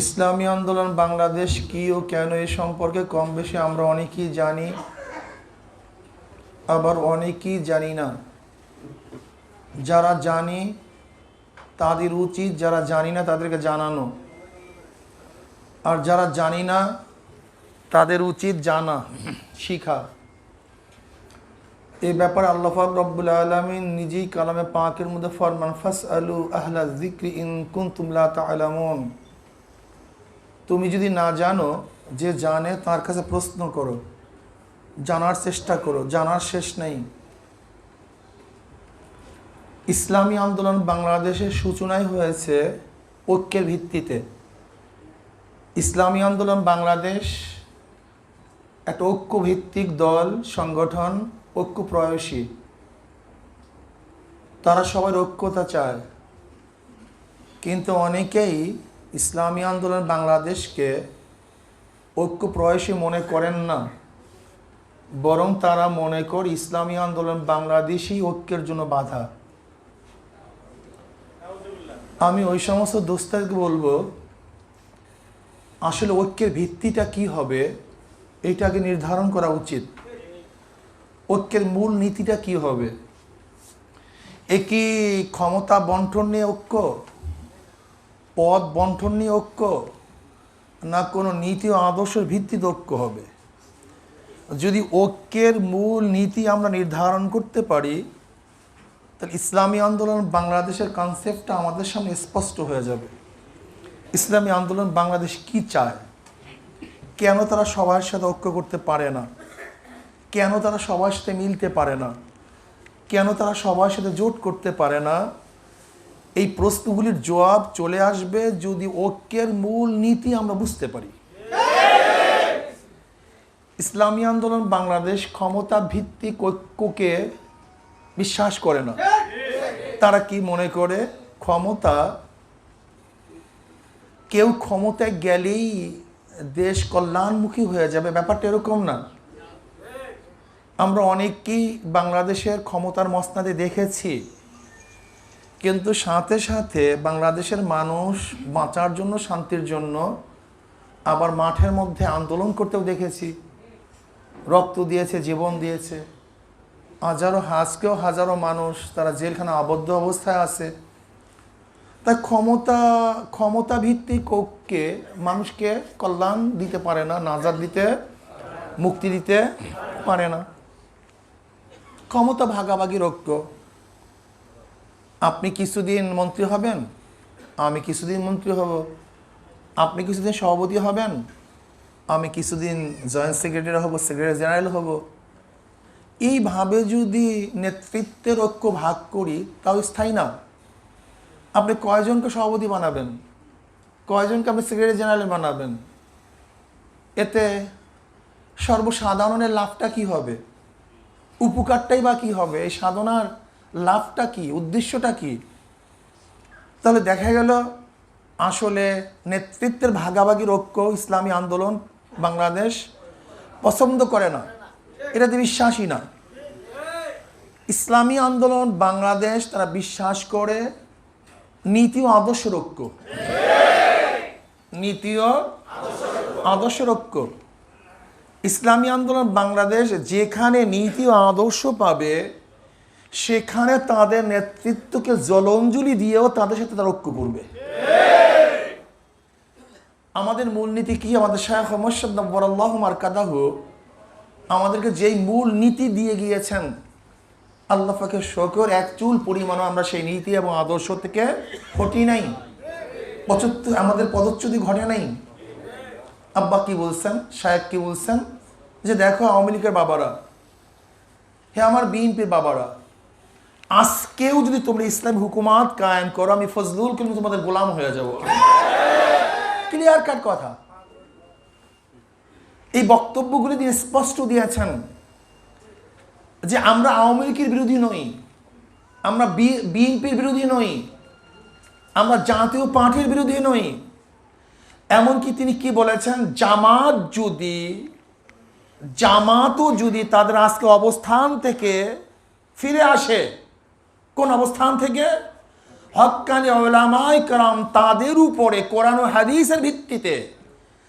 ইসলামী আন্দোলন বাংলাদেশ কি ও কেন এ সম্পর্কে কম বেশি আমরা অনেকেই জানি, আবার অনেকেই জানি না। যারা জানি তাদের উচিত যারা জানি না তাদেরকে জানানো, আর যারা জানি না তাদের উচিত জানা, শিখা। এই ব্যাপারে আল্লাহ পাক রব্বুল আলামিন নিজেই কালামে পাকের মধ্যে ফরমান, ফাসআলু আহলা যিকরি ইন কুনতুম লা তা'লামুন। তুমি যদি না জানো, যে জানে তার কাছে প্রশ্ন করো, জানার চেষ্টা করো, জানার শেষ নেই। ইসলামী আন্দোলন বাংলাদেশের সূচনাই হয়েছে ঐক্যের ভিত্তিতে। ইসলামী আন্দোলন বাংলাদেশ একটা ঐক্যভিত্তিক দল, সংগঠন, ঐক্য প্রয়াসী। তারা সবার ঐক্যতা চায়, কিন্তু অনেকেই ইসলামী আন্দোলন বাংলাদেশকে ঐক্য প্রয়াসী মনে করেন না, বরং তারা মনে করে ইসলামী আন্দোলন বাংলাদেশই ঐক্যের জন্য বাধা। আমি ওই সমস্ত দোস্তাদেরকে বলবো, আসলে ঐক্যের ভিত্তিটা কি হবে এইটাকে নির্ধারণ করা উচিত। ঐক্যের মূল নীতিটা কি হবে? এ কি ক্ষমতা বন্টন নিয়ে ঐক্য, পদ বন্টন নিয়ে ঐক্য, না কোনো নীতি ও আদর্শের ভিত্তিতে ঐক্য হবে? যদি ঐক্যের মূল নীতি আমরা নির্ধারণ করতে পারি, তাহলে ইসলামী আন্দোলন বাংলাদেশের কনসেপ্টটা আমাদের সামনে স্পষ্ট হয়ে যাবে। ইসলামী আন্দোলন বাংলাদেশ কি চায়, কেন তারা সবার সাথে ঐক্য করতে পারে না, কেন তারা সবার সাথে মিলতে পারে না, কেন তারা সবার সাথে জোট করতে পারে না, এই প্রশ্নগুলির জবাব চলে আসবে যদি ঐক্যের মূল নীতি আমরা বুঝতে পারি। ইসলামী আন্দোলন বাংলাদেশ ক্ষমতা ভিত্তিক ঐক্যকে বিশ্বাস করে না। তারা কি মনে করে, ক্ষমতা, কেউ ক্ষমতায় গেলেই দেশ কল্যাণমুখী হয়ে যাবে, ব্যাপারটা এরকম না। আমরা অনেকেই বাংলাদেশের ক্ষমতার মসনদে দেখেছি, কিন্তু সাথে সাথে বাংলাদেশের মানুষ বাঁচার জন্য, শান্তির জন্য আবার মাঠের মধ্যে আন্দোলন করতেও দেখেছি, রক্ত দিয়েছে, জীবন দিয়েছে। আজকেও হাজারো মানুষ তারা জেলখানা আবদ্ধ অবস্থায় আছে। তাই ক্ষমতা ভিত্তিক ঐক্যে মানুষকে কল্যাণ দিতে পারে না, নাজাত দিতে, মুক্তি দিতে পারে না। ক্ষমতা ভাগাভাগির ঐক্য, আপনি কিছুদিন মন্ত্রী হবেন, আমি কিছুদিন মন্ত্রী হব, আপনি কিছুদিন সভাপতি হবেন, আমি কিছুদিন জয়েন্ট সেক্রেটারি হব, সেক্রেটারি জেনারেল হব। এইভাবে যদি নেতৃত্বের ঐক্য ভাগ করি তাও স্থায়ী না। আপনি কয়জনকে সভাপতি বানাবেন, কয়জনকে আপনি সেক্রেটারি জেনারেল বানাবেন? এতে সর্বসাধারণের লাভটা কি হবে, উপকারটাই বা কী হবে? এই সাধনার লাভটা কি, উদ্দেশ্যটা কি? তাহলে দেখা গেল আসলে নেতৃত্বের ভাগাভাগির ঐক্য ইসলামী আন্দোলন বাংলাদেশ পছন্দ করে না, এটাতে বিশ্বাসী না। ইসলামী আন্দোলন বাংলাদেশ তারা বিশ্বাস করে নীতি ও আদর্শের ঐক্য, নীতি ও আদর্শের ঐক্য। ইসলামী আন্দোলন বাংলাদেশ যেখানে নীতি ও আদর্শ পাবে, সেখানে তাদের নেতৃত্বকে জলাঞ্জলি দিয়েও তাদের সাথে তারা ঐক্য করবে। আমাদের মূলনীতি কি? আমাদের শায়খ মুর্শিদ নব্বরাল্লাহু মারকাদাহু আমাদেরকে যেই মূল নীতি দিয়ে গিয়েছেন, আল্লাহ পাকের শুকর, এক চুল পরিমাণও আমরা সেই নীতি এবং আদর্শ থেকে হটি নাই, আমাদের পদচ্যুতি ঘটে নাই। আব্বা কি বলছেন, শায়েখ কি বলছেন, যে দেখো আওয়ামী লীগের বাবারা, হে আমার বিএনপির বাবারা, আজকেও যদি তোমরা ইসলামী হুকুমাত কায়েম করো, আমি ফজলুল কিন্তু তোমাদের গোলাম হয়ে যাব। ক্লিয়ার কাট কথা। এই বক্তব্যগুলি দিয়ে স্পষ্ট দিয়েছেন যে আমরা আওয়ামী লীগের বিরোধী নই, আমরা বিএনপির বিরোধী নই, আমরা জাতীয় পার্টির বিরোধী নই। এমনকি তিনি কি বলেছেন, জামাতও যদি তাদের আজকে অবস্থান থেকে ফিরে আসে, কোন অবস্থান থেকে? হক্কানি উলামায়ে কেরাম তাদের উপরে কোরআন ও হাদিসের ভিত্তিতে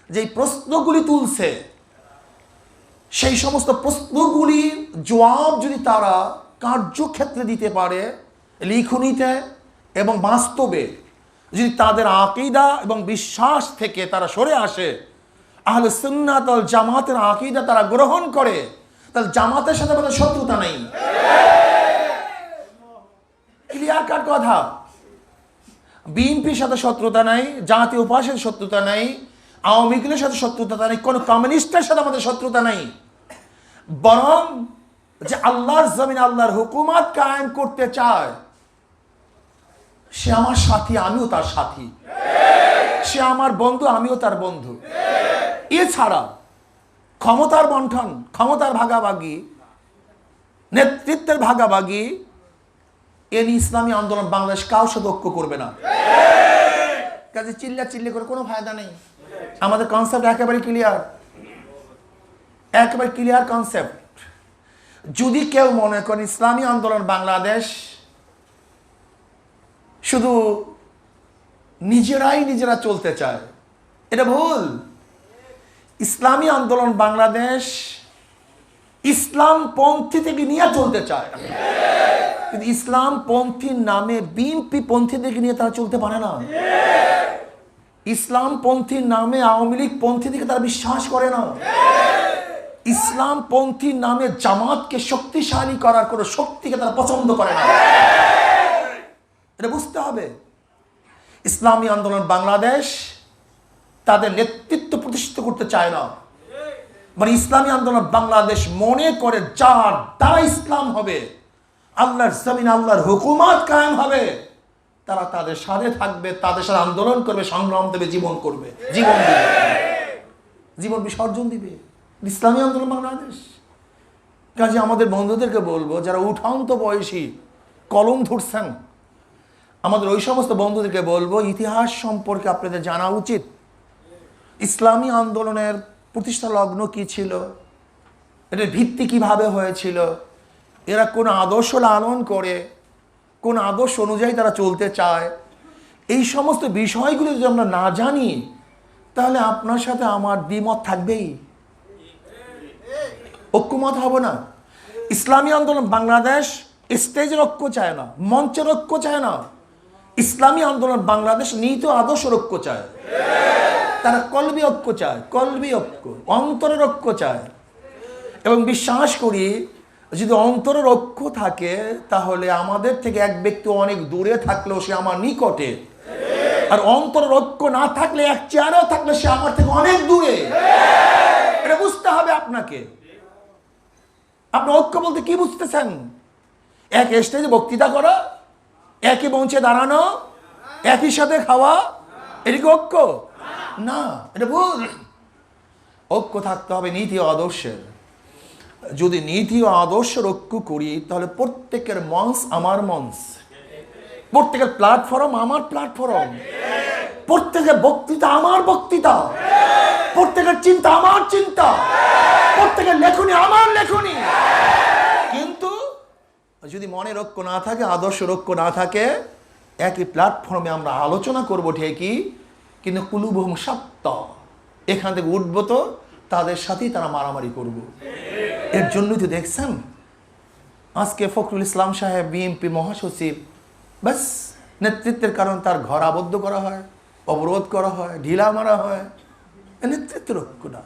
যেই প্রশ্নগুলি তুলছে, সেই সমস্ত প্রশ্নগুলির জবাব যদি তারা কার্যক্ষেত্রে দিতে পারে, লিখনিতে এবং বাস্তবে, যদি তাদের আকীদা এবং বিশ্বাস থেকে তারা সরে আসে, আহলে সুন্নাত ওয়াল জামাতের আকীদা তারা গ্রহণ করে, তাহলে জামাতের সাথে আমাদের শত্রুতা নেই। ক্লিয়ার কাট কথা। বিএনপির সাথে শত্রুতা নাই, জাতীয় পার্টির শত্রুতা নাই, আওয়ামী লীগের সাথে শত্রুতা নাই, কোনো কমিউনিস্টের সাথে আমাদের শত্রুতা নাই। বরং যে আল্লাহর জমিনে আল্লাহর হুকুমত কায়েম করতে চায়, সে আমার সাথী, আমিও তার সাথী, সে আমার বন্ধু, আমিও তার বন্ধু। এছাড়া ক্ষমতার বন্টন, ক্ষমতার ভাগাভাগি, নেতৃত্বের ভাগাভাগি, এর ইসলামী আন্দোলন বাংলাদেশ কারোর সাথে ঐক্য করবে না। কাজে চিল্লি করে কোনো ফায়দা নেই। আমাদের কনসেপ্ট একেবারে ক্লিয়ার, একেবারে ক্লিয়ার কনসেপ্ট। যদি কেউ মনে করেন ইসলামী আন্দোলন বাংলাদেশ শুধু নিজেরা চলতে চায়, এটা ভুল। ইসলামী আন্দোলন বাংলাদেশ ইসলাম পন্থী থেকে নিয়ে চলতে চায়, কিন্তু ইসলাম পন্থীর নামে বিএনপি পন্থী থেকে নিয়ে তারা চলতে পারে না। ইসলাম পন্থীর নামে আওয়ামী লীগ পন্থী থেকে তারা বিশ্বাস করে না। ইসলাম পন্থীর নামে জামাতকে শক্তিশালী করার কোনো শক্তিকে তারা পছন্দ করে না। এটা বুঝতে হবে। ইসলামী আন্দোলন বাংলাদেশ তাদের নেতৃত্ব প্রতিষ্ঠিত করতে চায় না, মানে ইসলামী আন্দোলন বাংলাদেশ মনে করে যার দ্বারা ইসলাম হবে, আল্লাহর জমিন আল্লাহর হুকুমত কায়েম হবে, তারা তাদের সাথে থাকবে, তাদের সাথে আন্দোলন করবে, সংগ্রাম দেবে, জীবন করবে, জীবন দিবে, জীবন বিসর্জন দিবে। ইসলামী আন্দোলন বাংলাদেশ। কাজে আমাদের বন্ধুদেরকে বলবো, যারা উঠান্ত বয়সী কলম ধরছেন, আমাদের ওই সমস্ত বন্ধুদেরকে বলবো, ইতিহাস সম্পর্কে আপনাদের জানা উচিত। ইসলামী আন্দোলনের প্রতিষ্ঠা লগ্ন কি ছিল, এটার ভিত্তি কিভাবে হয়েছিল, এরা কোন আদর্শ লালন করে, কোন আদর্শ অনুযায়ী তারা চলতে চায়, এই সমস্ত বিষয়গুলো যদি আমরা না জানি, তাহলে আপনার সাথে আমার দ্বিমত থাকবেই, ঐক্যমত হবে না। ইসলামী আন্দোলন বাংলাদেশ স্টেজের ঐক্য চায় না, মঞ্চের ঐক্য চায় না। ইসলামী আন্দোলন বাংলাদেশ নীতি আদর্শের ঐক্য চায়। তারা কলবি ঐক্য চায়, কলবি ঐক্য, অন্তরের ঐক্য চায়। এবং বিশ্বাস করি, যদি অন্তরের ঐক্য থাকে, তাহলে আমাদের থেকে এক ব্যক্তি অনেক দূরে থাকলেও সে আমার নিকটে, আর অন্তরের ঐক্য না থাকলে, এক চেয়ারেও থাকলে সে আমার থেকে অনেক দূরে। এটা বুঝতে হবে আপনাকে। আপনি ঐক্য বলতে কি বুঝতেছেন? এক স্টেজে বক্তৃতা করা, একই মঞ্চে দাঁড়ানো, একই সাথে খাওয়া, এটা কি ঐক্য? না, এটা ভুল। ঐক্য থাকতে হবে নীতি ও আদর্শের। যদি নীতি ও আদর্শের ঐক্য করি, তাহলে প্রত্যেকের মঞ্চ আমার মঞ্চ, প্রত্যেকের প্ল্যাটফর্ম আমার প্ল্যাটফর্ম, প্রত্যেকের বক্তৃতা আমার বক্তৃতা, প্রত্যেকের চিন্তা আমার চিন্তা, প্রত্যেকের লেখনী আমার লেখনী। কিন্তু যদি মনের ঐক্য না থাকে, আদর্শের ঐক্য না থাকে, একই প্ল্যাটফর্মে আমরা আলোচনা করব ঠিকই, কিন্তু কুলুবহুম শাত্তা, এখান থেকে উঠবো তো তাদের সাথেই তারা মারামারি করব। এর জন্যই তো দেখছেন আজকে ফখরুল ইসলাম সাহেব বিএনপি মহাসচিব, ব্যাস নেতৃত্বের কারণ তার ঘর আবদ্ধ করা হয়, অবরোধ করা হয়, ঢিলা মারা হয়। নেতৃত্বের ঐক্য না,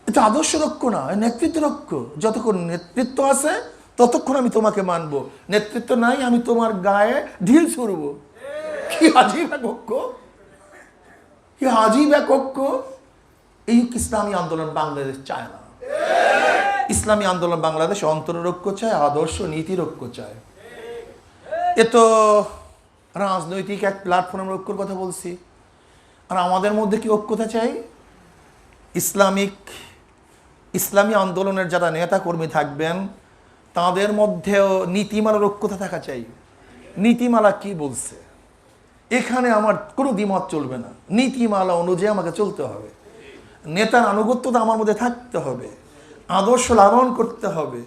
এটা আদর্শের ঐক্য না, নেতৃত্বের ঐক্য। যতক্ষণ নেতৃত্ব আছে ততক্ষণ আমি তোমাকে মানবো, নেতৃত্ব নাই আমি তোমার গায়ে ঢিল ছুড়ব। কি আজীব এক ঐক্য, কি আজীব এক ঐক্য। এই ইসলামী আন্দোলন বাংলাদেশ চায় না। ইসলামী আন্দোলন বাংলাদেশ অন্তরের ঐক্য চায়, আদর্শ নীতির ঐক্য চায়। এ তো রাজনৈতিক এক প্ল্যাটফর্মের ঐক্যর কথা বলছি। আর আমাদের মধ্যে কি ঐক্যতা চাই? ইসলামী আন্দোলনের যারা নেতা কর্মী থাকবেন, তাদের মধ্যেও নীতিমালার ঐক্যতা থাকা চাই। নীতিমালা কি বলছে, এখানে আমার কোনো দ্বিমত চলবে না। নীতিমালা অনুযায়ী আমাকে চলতে হবে, নেতার আনুগত্যতা আমার মধ্যে থাকতে হবে, আদর্শ লালন করতে হবে।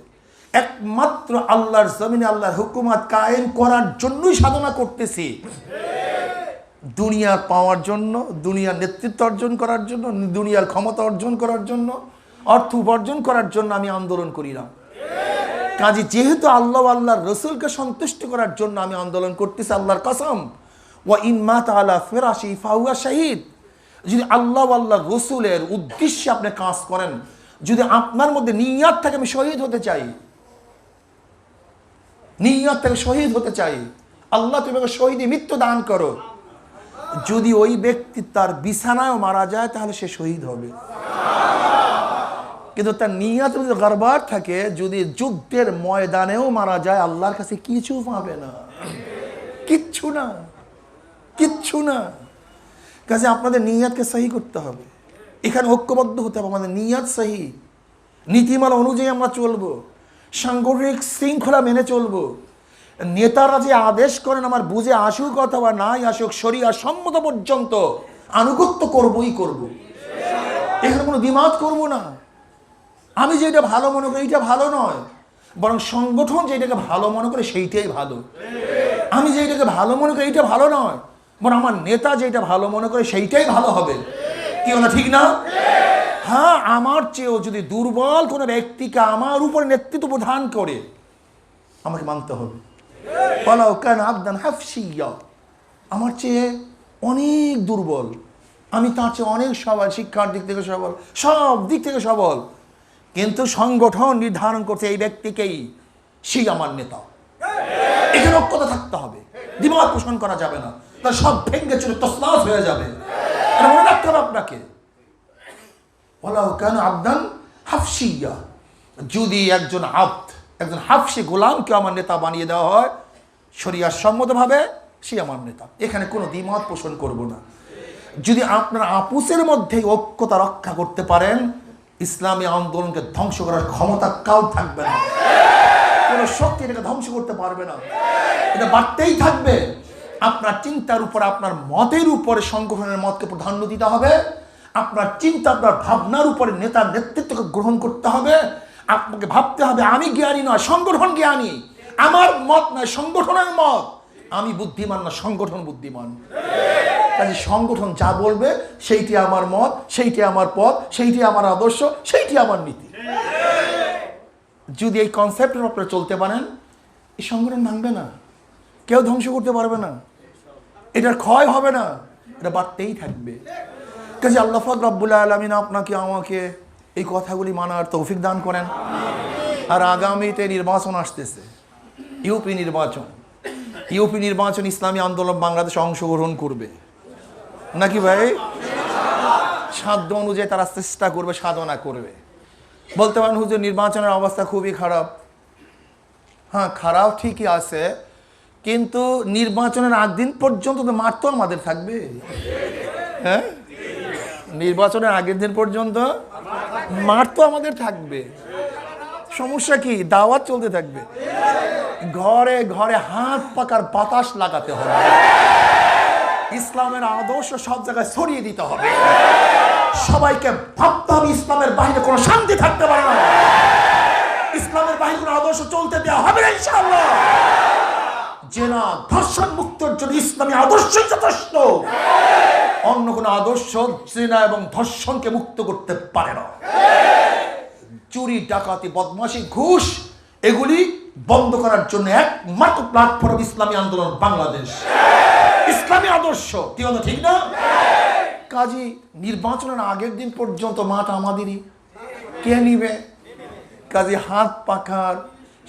একমাত্র আল্লাহর জমিনে আল্লাহর হুকুমত কায়েম করার জন্যই সাধনা করতেছি। দুনিয়া পাওয়ার জন্য, দুনিয়ার নেতৃত্ব অর্জন করার জন্য, দুনিয়ার ক্ষমতা অর্জন করার জন্য, অর্থ উপার্জন করার জন্য আমি আন্দোলন করি না। কাজে যেহেতু আল্লাহর রসুলকে সন্তুষ্ট করার জন্য আমি আন্দোলন করতেছি, আল্লাহর কসম, ওয়া ইন মাতা আলা ফিরাশি ফাহুয়া শাহিদ। যদি আল্লাহর রসুলের উদ্দেশ্যে আপনি কাজ করেন, যদি আপনার মধ্যে নিয়ত থাকে আমি শহীদ হতে চাই, নিয়ত থেকে শহীদ হতে চাই, আল্লাহ তুমি আমাকে শহীদে মৃত্যু দান করো, যদি ওই ব্যক্তি তার বিছানায়ও মারা যায় তাহলে সে শহীদ হবে। কিন্তু তার নিয়ত যদি গড়বড় থাকে, যদি যুদ্ধের ময়দানেও মারা যায়, আল্লাহর কাছে কিছু পাবে না, কিচ্ছু না, কিচ্ছু না। কাজে আপনাদের নিয়তকে সহি করতে হবে, এখানে ঐক্যবদ্ধ হতে হবে, আমাদের নিয়ত সহি, নীতিমালা অনুযায়ী আমরা চলবো, সাংগঠনিক শৃঙ্খলা মেনে চলবো। নেতারা যে আদেশ করেন আমার বুঝে আসুক অথবা নাই আসুক, শরিয়া সম্মত পর্যন্ত আনুগত্য করবই করব, এখানে কোনো দ্বিমত করব না। আমি যেটা ভালো মনে করি এইটা ভালো নয়, বরং সংগঠন যেটাকে ভালো মনে করে সেইটাই ভালো। আমি যেটাকে ভালো মনে করি এইটা ভালো নয়, বরং আমার নেতা যেটা ভালো মনে করে সেইটাই ভালো হবে। কি বলা ঠিক না? হ্যাঁ, আমার চেয়েও যদি দুর্বল কোনো ব্যক্তিকে আমার উপরে নেতৃত্ব প্রদান করে আমাকে মানতে হবে। আমার চেয়ে অনেক দুর্বল, আমি তার চেয়ে অনেক সবল, শিক্ষার দিক থেকে সবল, সব দিক থেকে সবল, কিন্তু সংগঠন নির্ধারণ করছে এই ব্যক্তিকেই সেই আমার নেতা। এখানে ঐক্যতা থাকতে হবে, দ্বিমত পোষণ করা যাবে না, তার সব ভেঙ্গে চলে তছনছ হয়ে যাবে। এটা মনে রাখতে হবে আপনাকে। যদি একজন হাফসি গোলামকে আমার নেতা বানিয়ে দেওয়া হয় শরিয়ার সম্মতভাবে, সে আমার নেতা, এখানে কোনো দ্বিমত পোষণ করব না। যদি আপনার আপুসের মধ্যে ঐক্যতা রক্ষা করতে পারেন, ইসলামী আন্দোলনকে ধ্বংস করার ক্ষমতা কাউ থাকবে না, কোনো শক্তি এটাকে ধ্বংস করতে পারবে না, এটা বাড়তেই থাকবে। আপনার চিন্তার উপর, আপনার মতের উপরে সংগঠনের মতকে প্রাধান্য দিতে হবে, আপনার চিন্তা, আপনার ভাবনার উপরে নেতার নেতৃত্বকে গ্রহণ করতে হবে। আপনাকে ভাবতে হবে আমি জ্ঞানী নয়, সংগঠন জ্ঞানী, আমার মত নয় সংগঠনের মত, আমি বুদ্ধিমান না সংগঠন বুদ্ধিমান। কাজে সংগঠন যা বলবে সেইটি আমার মত, সেইটি আমার পথ, সেইটি আমার আদর্শ, সেইটি আমার নীতি। যদি এই কনসেপ্টের আপনারা চলতে পারেন, এই সংগঠন ভাঙবে না, কেউ ধ্বংস করতে পারবে না, এটার ক্ষয় হবে না, এটা বাড়তেই থাকবে। কাজে আল্লাহ পাক রব্বুল আলামিন আপনাকে আমাকে এই কথাগুলি মানার তৌফিক দান করেন। আর আগামীতে নির্বাচন আসতেছে, ইউপি নির্বাচন ইসলামী আন্দোলন বাংলাদেশে অংশগ্রহণ করবে নাকি ভাই? সাধ্য অনুযায়ী তারা চেষ্টা করবে, সাধনা করবে। বলতে পারেন হুজুর নির্বাচনের অবস্থা খুবই খারাপ। হ্যাঁ, খারাপ ঠিকই আছে, কিন্তু নির্বাচনের আগ দিন পর্যন্ত তো মাঠ তো আমাদের থাকবে। হ্যাঁ, নির্বাচনের আগের দিন পর্যন্ত মাঠ তো আমাদের থাকবে। সমস্যা কি? দাওয়াত চলতে থাকবে, ঘরে ঘরে হাত পাকার বাতাস লাগাতে হবে, ইসলামের আদর্শ সব জায়গায় ছড়িয়ে দিতে হবে, সবাইকে ভাবতে হবে ইসলামের বাহিরে কোনো শান্তি থাকতে পারে না, ইসলামের বাহিরে কোনো আদর্শ চলতে দেওয়া হবে না ইনশাআল্লাহ। জেনা ধর্ষণ মুক্তর জন্য ইসলামী আদর্শই যথেষ্ট, অন্য কোনো আদর্শ জেনা এবং ধর্ষণকে মুক্ত করতে পারে না। চুরি, ডাকাতি, বদমাশি, ঘুষ এগুলি বন্ধ করার জন্য একমাত্র প্ল্যাটফর্ম ইসলামী আন্দোলন বাংলাদেশ, ইসলামী আদর্শ। কি হলো ঠিক না? কাজী নির্বাচনের আগের দিন পর্যন্ত মাঠ আমাদেরই, কে নিবে? কাজী হাত পাখার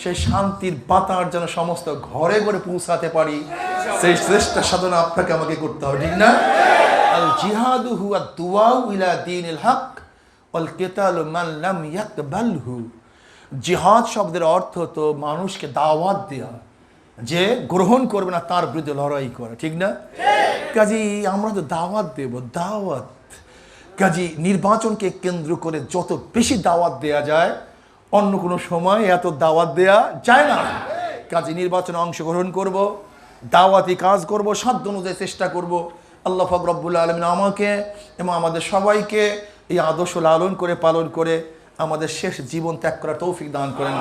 সেই শান্তির বাতার যেন সমস্ত ঘরে ঘরে পৌঁছাতে পারি, সেই চেষ্টা সাধনা আপনাকে আমাকে করতে হবে, ঠিক না? আল জিহাদু হুয়া দুআউ ইলা দীনিল হক ওয়াল কিতালু মান লাম ইয়াকবালহু। জিহাদ শব্দের অর্থ তো মানুষকে দাওয়াত দেয়া, যে গ্রহণ করবে না তার বিরুদ্ধে লড়াই করা, ঠিক না? কাজী আমরা তো দাওয়াত দেব, দাওয়াত। কাজী নির্বাচনকে কেন্দ্র করে যত বেশি দাওয়াত দেয়া যায়, অন্য কোনো সময় এত দাওয়াত দেয়া যায় না। কাজী নির্বাচনে অংশগ্রহণ করব, দাওয়াতি কাজ করব, সাধ্য অনুযায়ী চেষ্টা করব। আল্লাহ পাক রব্বুল আলামিন আমাকে এবং আমাদের সবাইকে এই আদর্শ লালন করে পালন করে আমাদের শেষ জীবন ত্যাগ করার তৌফিক দান করেন।